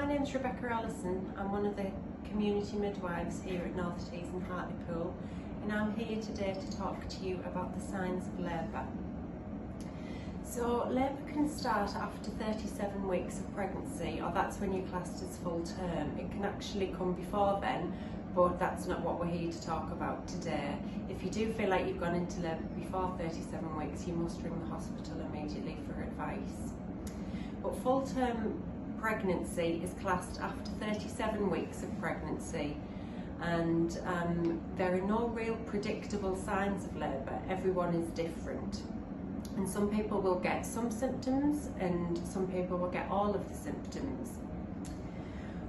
My name's Rebecca Ellison. I'm one of the community midwives here at North Tees and Hartlepool, and I'm here today to talk to you about the signs of labour. So labour can start after 37 weeks of pregnancy, or that's when you're classed as full term. It can actually come before then, but that's not what we're here to talk about today. If you do feel like you've gone into labour before 37 weeks, you must ring the hospital immediately for advice. But full term pregnancy is classed after 37 weeks of pregnancy, and there are no real predictable signs of labour. Everyone is different, and some people will get some symptoms and some people will get all of the symptoms.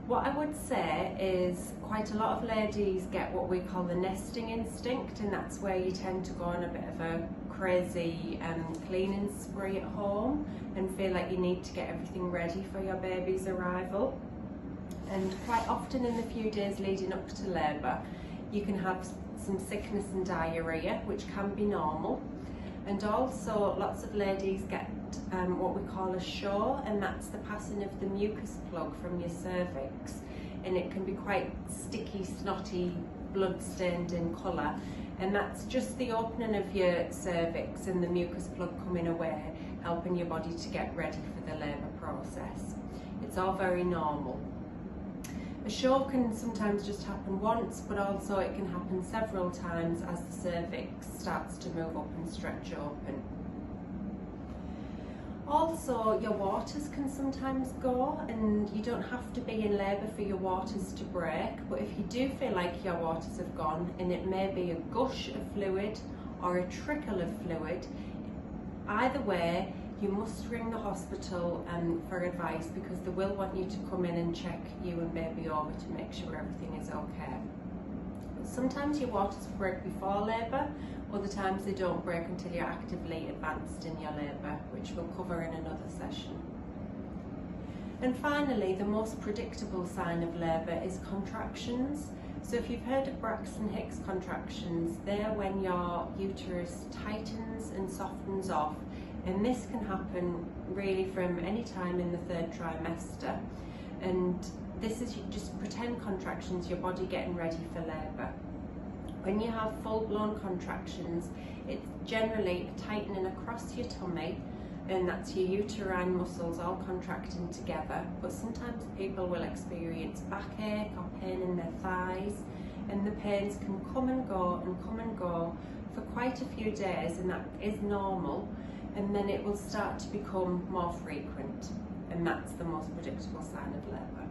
What I would say is quite a lot of ladies get what we call the nesting instinct, and that's where you tend to go on a bit of a crazy cleaning spree at home and feel like you need to get everything ready for your baby's arrival. And quite often in the few days leading up to labour, you can have some sickness and diarrhoea, which can be normal. And also lots of ladies get what we call a show, and that's the passing of the mucus plug from your cervix, and it can be quite sticky, snotty, blood stained in colour, and that's just the opening of your cervix and the mucus plug coming away, helping your body to get ready for the labour process. It's all very normal. A show can sometimes just happen once, but also it can happen several times as the cervix starts to move up and stretch open. Also, your waters can sometimes go, and you don't have to be in labour for your waters to break, but if you do feel like your waters have gone, and it may be a gush of fluid or a trickle of fluid, either way, you must ring the hospital for advice, because they will want you to come in and check you and baby over to make sure everything is okay. But sometimes your waters break before labour, other times they don't break until you're actively advanced in your labour, which we'll cover in another session. And finally, the most predictable sign of labour is contractions. So if you've heard of Braxton Hicks contractions, they're when your uterus tightens and softens off, and this can happen really from any time in the third trimester. And this is just pretend contractions, your body getting ready for labour. When you have full-blown contractions, it's generally a tightening across your tummy, and that's your uterine muscles all contracting together. But sometimes people will experience backache or pain in their thighs, and the pains can come and go for quite a few days, and that is normal. And then it will start to become more frequent, and that's the most predictable sign of labour.